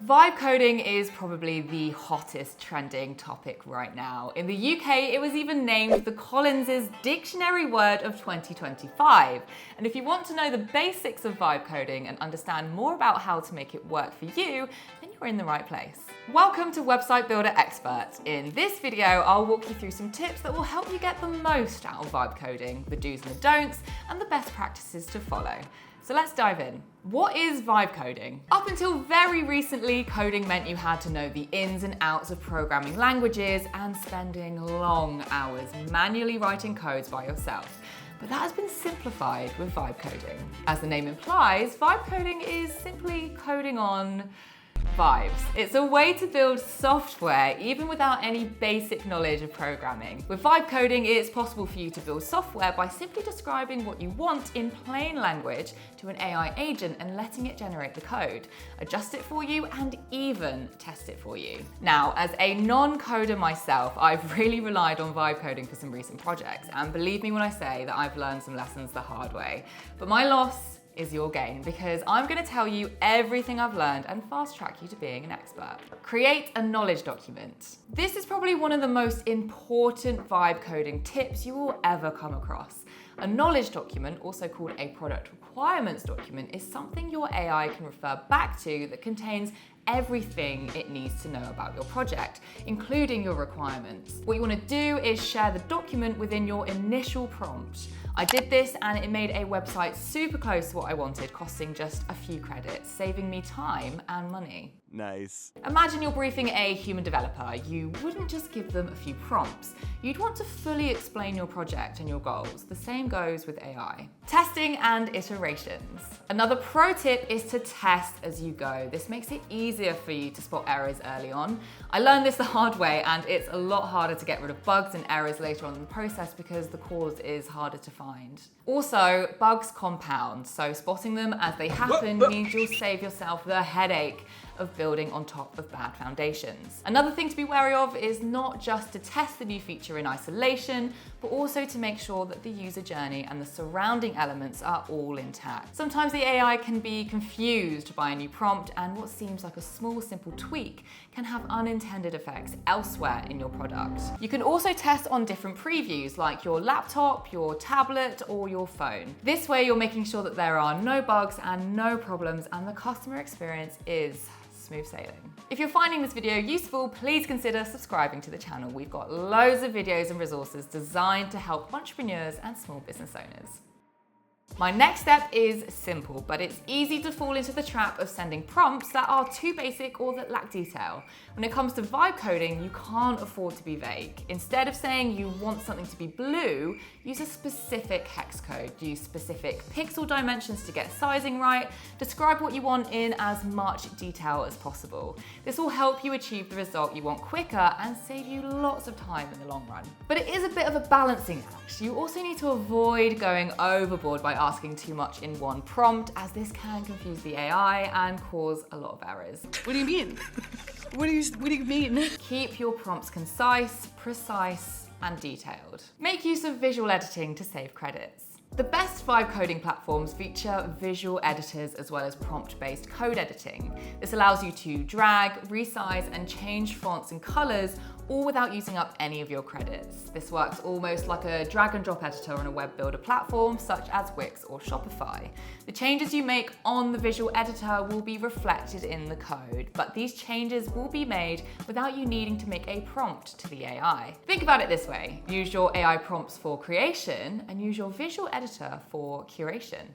Vibe coding is probably the hottest trending topic right now. In the UK, it was even named the Collins's Dictionary Word of 2025. And if you want to know the basics of vibe coding and understand more about how to make it work for you, then you're in the right place. Welcome to Website Builder Expert. In this video, I'll walk you through some tips that will help you get the most out of vibe coding, the do's and the don'ts, and the best practices to follow. So let's dive in. What is vibe coding? Up until very recently, coding meant you had to know the ins and outs of programming languages and spending long hours manually writing codes by yourself. But that has been simplified with vibe coding. As the name implies, vibe coding is simply coding on vibes. It's a way to build software even without any basic knowledge of programming. With vibe coding, it's possible for you to build software by simply describing what you want in plain language to an AI agent and letting it generate the code, adjust it for you, and even test it for you. Now, as a non-coder myself, I've really relied on vibe coding for some recent projects, and believe me when I say that I've learned some lessons the hard way. But my loss is your gain, because I'm going to tell you everything I've learned and fast track you to being an expert. Create a knowledge document. This is probably one of the most important vibe coding tips you will ever come across. A knowledge document, also called a product requirements document, is something your AI can refer back to that contains everything it needs to know about your project, including your requirements. What you want to do is share the document within your initial prompt. I did this and it made a website super close to what I wanted, costing just a few credits, saving me time and money. Nice. Imagine you're briefing a human developer. You wouldn't just give them a few prompts. You'd want to fully explain your project and your goals. The same goes with AI. Testing and iterations. Another pro tip is to test as you go. This makes it easier for you to spot errors early on. I learned this the hard way, and it's a lot harder to get rid of bugs and errors later on in the process because the cause is harder to find. Also, bugs compound, so spotting them as they happen means you'll save yourself the headache of building on top of bad foundations. Another thing to be wary of is not just to test the new feature in isolation, but also to make sure that the user journey and the surrounding elements are all intact. Sometimes the AI can be confused by a new prompt, and what seems like a small, simple tweak can have unintended effects elsewhere in your product. You can also test on different previews, like your laptop, your tablet, or your phone. This way, you're making sure that there are no bugs and no problems, and the customer experience is smooth sailing. If you're finding this video useful, please consider subscribing to the channel. We've got loads of videos and resources designed to help entrepreneurs and small business owners. My next step is simple, but it's easy to fall into the trap of sending prompts that are too basic or that lack detail. When it comes to vibe coding, you can't afford to be vague. Instead of saying you want something to be blue, use a specific hex code. Use specific pixel dimensions to get sizing right. Describe what you want in as much detail as possible. This will help you achieve the result you want quicker and save you lots of time in the long run. But it is a bit of a balancing act. You also need to avoid going overboard by asking too much in one prompt, as this can confuse the AI and cause a lot of errors. What do you mean? What do you mean? Keep your prompts concise, precise, and detailed. Make use of visual editing to save credits. The best vibe coding platforms feature visual editors as well as prompt-based code editing. This allows you to drag, resize, and change fonts and colors, all without using up any of your credits. This works almost like a drag and drop editor on a web builder platform such as Wix or Shopify. The changes you make on the visual editor will be reflected in the code, but these changes will be made without you needing to make a prompt to the AI. Think about it this way: use your AI prompts for creation and use your visual editor for curation.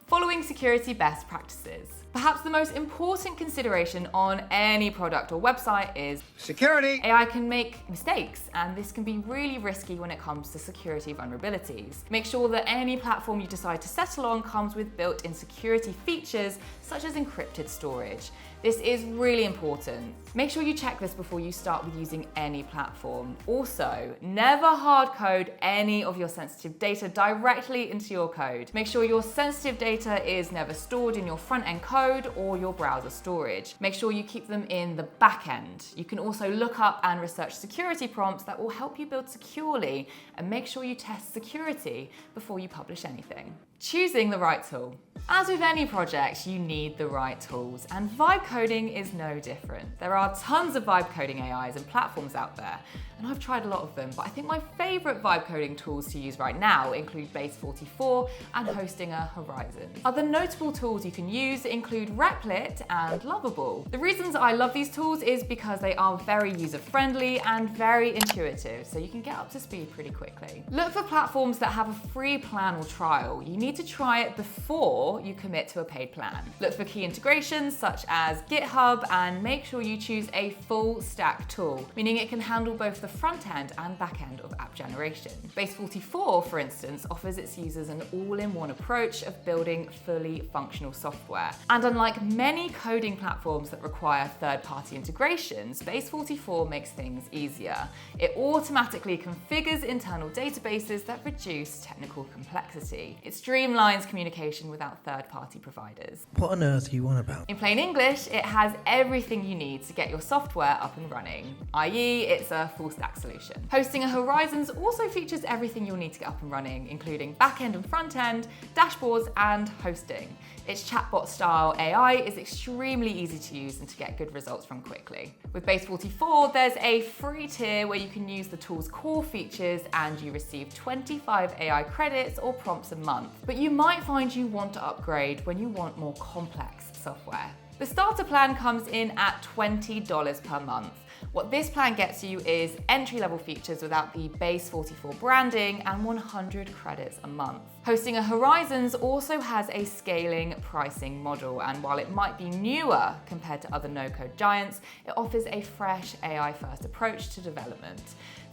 Following security best practices. Perhaps the most important consideration on any product or website is security. AI can make mistakes, and this can be really risky when it comes to security vulnerabilities. Make sure that any platform you decide to settle on comes with built-in security features such as encrypted storage. This is really important. Make sure you check this before you start with using any platform. Also, never hard code any of your sensitive data directly into your code. Make sure your sensitive data is never stored in your front-end code or your browser storage. Make sure you keep them in the back end. You can also look up and research security prompts that will help you build securely, and make sure you test security before you publish anything. Choosing the right tool. As with any project, you need the right tools, and vibe coding is no different. There are tons of vibe coding AIs and platforms out there, and I've tried a lot of them, but I think my favorite vibe coding tools to use right now include Base44 and Hostinger Horizon. Other notable tools you can use include Replit and Lovable. The reasons I love these tools is because they are very user-friendly and very intuitive, so you can get up to speed pretty quickly. Look for platforms that have a free plan or trial. You need to try it before you commit to a paid plan. Look for key integrations such as GitHub, and make sure you choose a full stack tool, meaning it can handle both the front end and back end of app generation. Base44, for instance, offers its users an all-in-one approach of building fully functional software. And unlike many coding platforms that require third-party integrations, Base44 makes things easier. It automatically configures internal databases that reduce technical complexity. It streamlines communication without third-party providers. What on earth are you on about? In plain English, it has everything you need to get your software up and running, i.e. it's a full stack solution. Hostinger Horizons also features everything you'll need to get up and running, including back-end and front-end, dashboards, and hosting. Its chatbot-style AI is extremely easy to use and to get good results from quickly. With Base44, there's a free tier where you can use the tool's core features and you receive 25 AI credits or prompts a month. But you might find you want to upgrade when you want more complex software. The starter plan comes in at $20 per month. What this plan gets you is entry-level features without the Base44 branding and 100 credits a month. Hostinger Horizons also has a scaling pricing model, and while it might be newer compared to other no-code giants, it offers a fresh AI-first approach to development.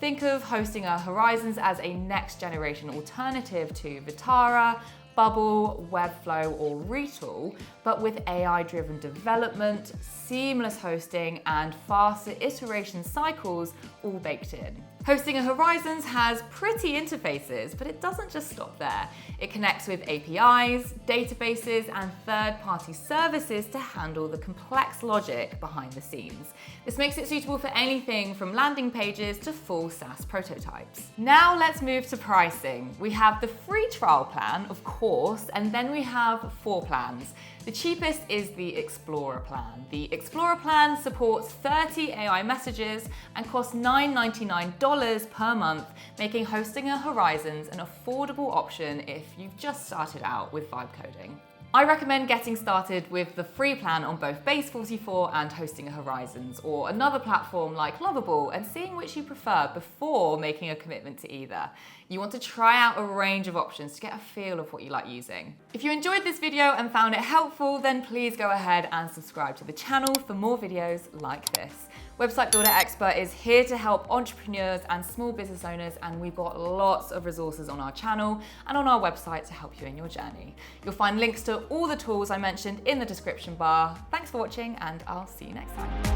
Think of Hostinger Horizons as a next-generation alternative to Vitara, Bubble, Webflow, or Retool, but with AI-driven development, seamless hosting, and faster iteration cycles all baked in. Hostinger Horizons has pretty interfaces, but it doesn't just stop there. It connects with APIs, databases, and third-party services to handle the complex logic behind the scenes. This makes it suitable for anything from landing pages to full SaaS prototypes. Now let's move to pricing. We have the free trial plan, of course, and then we have 4 plans. The cheapest is the Explorer plan. The Explorer plan supports 30 AI messages and costs $9.99 per month, making Hostinger Horizons an affordable option if you've just started out with vibe coding. I recommend getting started with the free plan on both Base44 and Hostinger Horizons, or another platform like Lovable, and seeing which you prefer before making a commitment to either. You want to try out a range of options to get a feel of what you like using. If you enjoyed this video and found it helpful, then please go ahead and subscribe to the channel for more videos like this. Website Builder Expert is here to help entrepreneurs and small business owners, and we've got lots of resources on our channel and on our website to help you in your journey. You'll find links to all the tools I mentioned in the description bar. Thanks for watching, and I'll see you next time.